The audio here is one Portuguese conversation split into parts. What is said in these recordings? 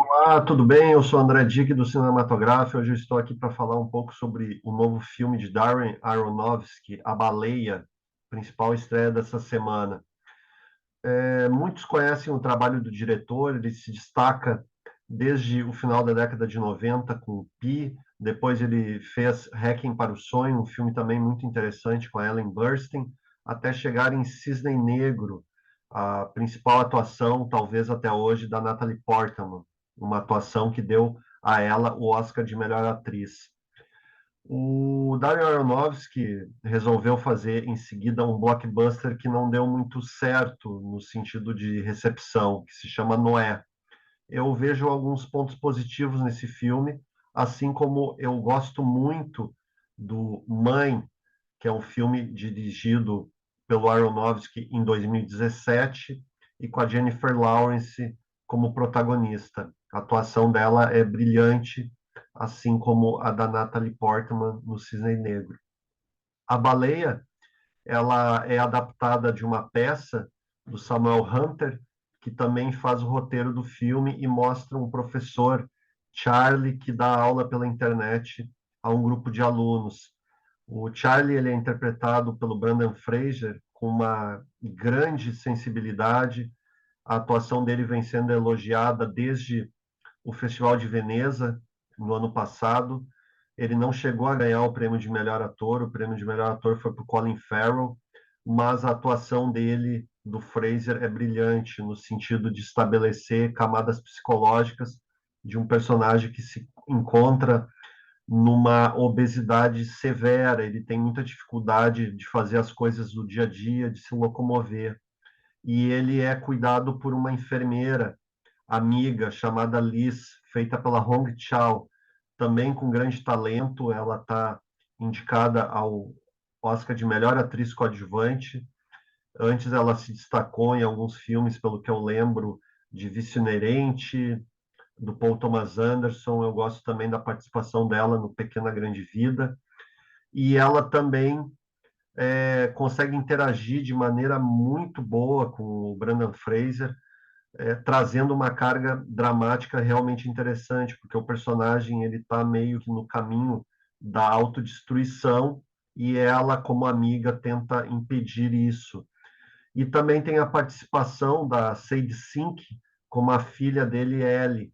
Olá, tudo bem? Eu sou André Dick do Cinematográfico. Hoje eu estou aqui para falar um pouco sobre o novo filme de Darren Aronofsky, A Baleia, principal estreia dessa semana. Muitos conhecem o trabalho do diretor, ele se destaca desde o final da década de 90 com Pi, depois ele fez Hacking para o Sonho, um filme também muito interessante com a Ellen Burstyn, até chegar em Cisne Negro, a principal atuação, talvez até hoje, da Natalie Portman, uma atuação que deu a ela o Oscar de melhor atriz. O Darren Aronofsky resolveu fazer em seguida um blockbuster que não deu muito certo no sentido de recepção, que se chama Noé. Eu vejo alguns pontos positivos nesse filme, assim como eu gosto muito do Mãe, que é um filme dirigido pelo Aronofsky em 2017 e com a Jennifer Lawrence como protagonista. A atuação dela é brilhante, assim como a da Natalie Portman no Cisne Negro. A Baleia, ela é adaptada de uma peça do Samuel Hunter, que também faz o roteiro do filme e mostra um professor, Charlie, que dá aula pela internet a um grupo de alunos. O Charlie ele é interpretado pelo Brendan Fraser com uma grande sensibilidade. A atuação dele vem sendo elogiada desde o Festival de Veneza, no ano passado. Ele não chegou a ganhar o prêmio de melhor ator, o prêmio de melhor ator foi para o Colin Farrell, mas a atuação dele, do Fraser, é brilhante no sentido de estabelecer camadas psicológicas de um personagem que se encontra numa obesidade severa, ele tem muita dificuldade de fazer as coisas do dia a dia, de se locomover. E ele é cuidado por uma enfermeira amiga chamada Liz, feita pela Hong Chau, também com grande talento. Ela está indicada ao Oscar de melhor atriz coadjuvante. Antes ela se destacou em alguns filmes, pelo que eu lembro, de Vício Inerente, do Paul Thomas Anderson. Eu gosto também da participação dela no Pequena Grande Vida. E ela também consegue interagir de maneira muito boa com o Brendan Fraser, trazendo uma carga dramática realmente interessante, porque o personagem ele está meio que no caminho da autodestruição e ela, como amiga, tenta impedir isso. E também tem a participação da Sadie Sink como a filha dele, Ellie.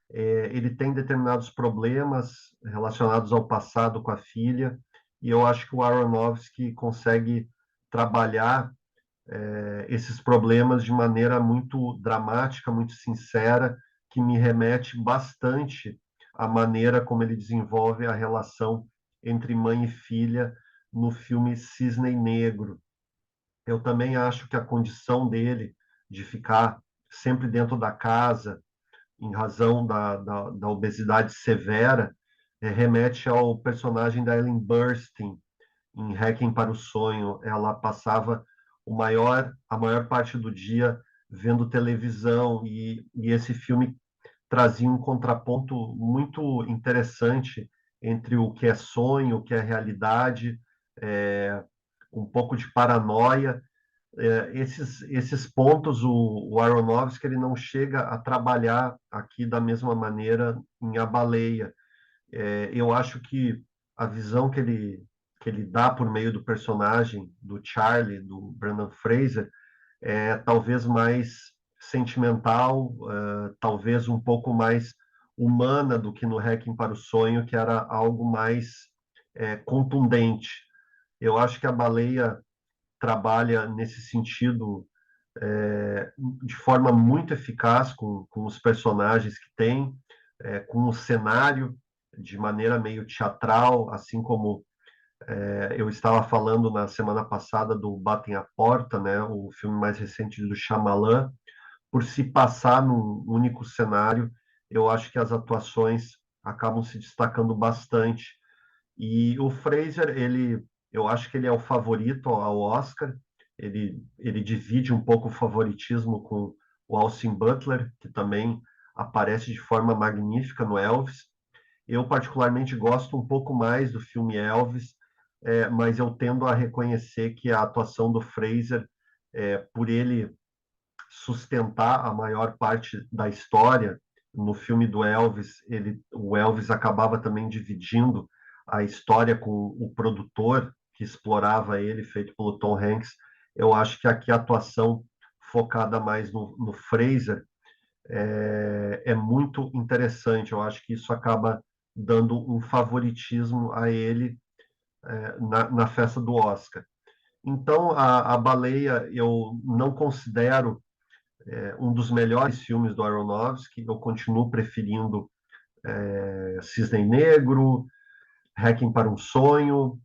Ele tem determinados problemas relacionados ao passado com a filha, e eu acho que o Aronofsky consegue trabalhar esses problemas de maneira muito dramática, muito sincera, que me remete bastante à maneira como ele desenvolve a relação entre mãe e filha no filme Cisne Negro. Eu também acho que a condição dele de ficar sempre dentro da casa, em razão da obesidade severa, remete ao personagem da Ellen Burstyn em Hacking para o Sonho. Ela passava a maior parte do dia vendo televisão e esse filme trazia um contraponto muito interessante entre o que é sonho, o que é realidade, é, um pouco de paranoia. Esses pontos o Aronofsky ele não chega a trabalhar aqui da mesma maneira em A Baleia. Eu acho que a visão que ele dá por meio do personagem do Charlie, do Brendan Fraser, é talvez mais sentimental, talvez um pouco mais humana do que no Hacking para o Sonho, que era algo mais contundente. Eu acho que a Baleia trabalha nesse sentido de forma muito eficaz com os personagens que tem, com o cenário de maneira meio teatral, assim como eu estava falando na semana passada do Batem a Porta, né, o filme mais recente do Shyamalan, por se passar num único cenário, eu acho que as atuações acabam se destacando bastante. E o Fraser, eu acho que ele é o favorito ao Oscar. Ele divide um pouco o favoritismo com o Austin Butler, que também aparece de forma magnífica no Elvis. Eu particularmente gosto um pouco mais do filme Elvis, mas eu tendo a reconhecer que a atuação do Fraser, por ele sustentar a maior parte da história, no filme do Elvis, o Elvis acabava também dividindo a história com o produtor que explorava ele, feito pelo Tom Hanks. Eu acho que aqui a atuação focada mais no Fraser é muito interessante. Eu acho que isso acaba dando um favoritismo a ele na festa do Oscar. Então, a Baleia eu não considero um dos melhores filmes do Aronofsky. Eu continuo preferindo Cisne Negro, Requiem para um Sonho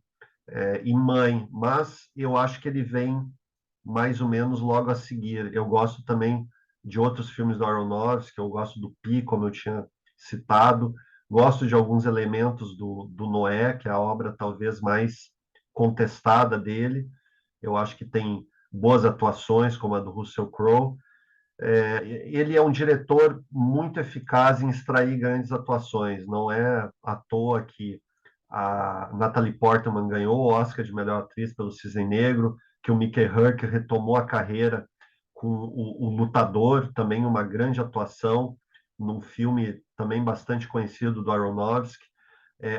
e Mãe, mas eu acho que ele vem mais ou menos logo a seguir. Eu gosto também de outros filmes do Aronofsky, eu gosto do Pi, como eu tinha citado, gosto de alguns elementos do Noé, que é a obra talvez mais contestada dele. Eu acho que tem boas atuações, como a do Russell Crowe. Ele é um diretor muito eficaz em extrair grandes atuações. Não é à toa que a Natalie Portman ganhou o Oscar de melhor atriz pelo Cisne Negro, que o Mickey Rourke retomou a carreira com o Lutador, também uma grande atuação num filme também bastante conhecido do Aronofsky.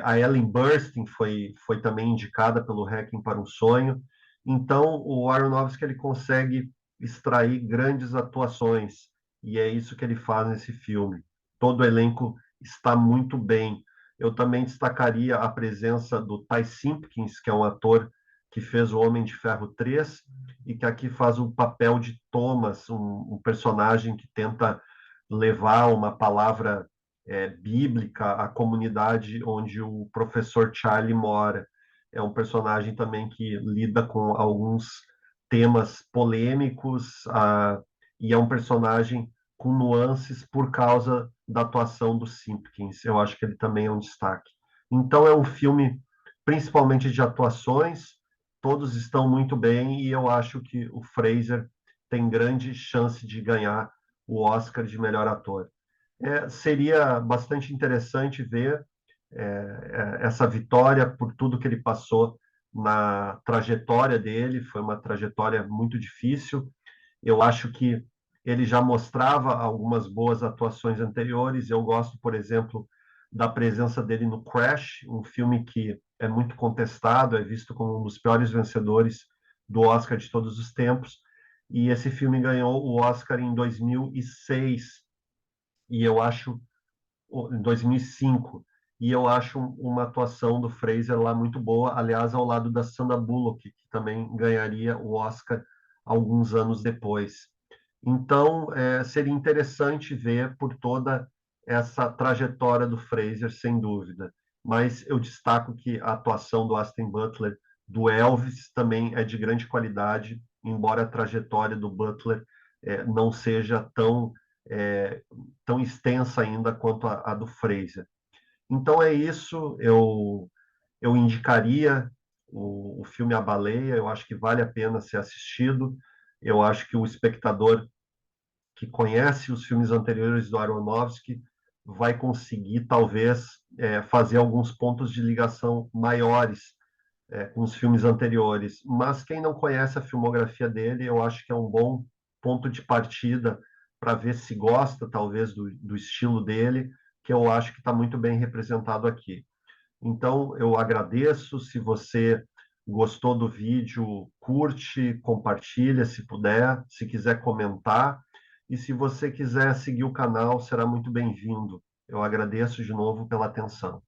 A Ellen Burstyn foi também indicada pelo Requiem para um Sonho. Então, o Aronofsky ele consegue extrair grandes atuações, e é isso que ele faz nesse filme. Todo o elenco está muito bem. Eu também destacaria a presença do Ty Simpkins, que é um ator que fez o Homem de Ferro 3 e que aqui faz o papel de Thomas, um personagem que tenta levar uma palavra bíblica à comunidade onde o professor Charlie mora. É um personagem também que lida com alguns temas polêmicos e é um personagem com nuances por causa da atuação do Simpkins. Eu acho que ele também é um destaque. Então é um filme principalmente de atuações, todos estão muito bem e eu acho que o Fraser tem grande chance de ganhar o Oscar de melhor ator. Seria bastante interessante ver essa vitória por tudo que ele passou na trajetória dele, foi uma trajetória muito difícil. Eu acho que ele já mostrava algumas boas atuações anteriores. Eu gosto, por exemplo, da presença dele no Crash, um filme que é muito contestado, é visto como um dos piores vencedores do Oscar de todos os tempos. E esse filme ganhou o Oscar em 2006, e eu acho em 2005, e eu acho uma atuação do Fraser lá muito boa, aliás, ao lado da Sandra Bullock, que também ganharia o Oscar alguns anos depois. Então, seria interessante ver por toda essa trajetória do Fraser, sem dúvida. Mas eu destaco que a atuação do Austin Butler, do Elvis, também é de grande qualidade, embora a trajetória do Butler não seja é, tão extensa ainda quanto a do Fraser. Então é isso, eu indicaria o filme A Baleia, eu acho que vale a pena ser assistido, eu acho que o espectador que conhece os filmes anteriores do Aronofsky vai conseguir, talvez, fazer alguns pontos de ligação maiores com os filmes anteriores. Mas quem não conhece a filmografia dele, eu acho que é um bom ponto de partida para ver se gosta, talvez, do estilo dele, que eu acho que está muito bem representado aqui. Então, eu agradeço. Se você gostou do vídeo, curte, compartilha se puder, se quiser comentar. E se você quiser seguir o canal, será muito bem-vindo. Eu agradeço de novo pela atenção.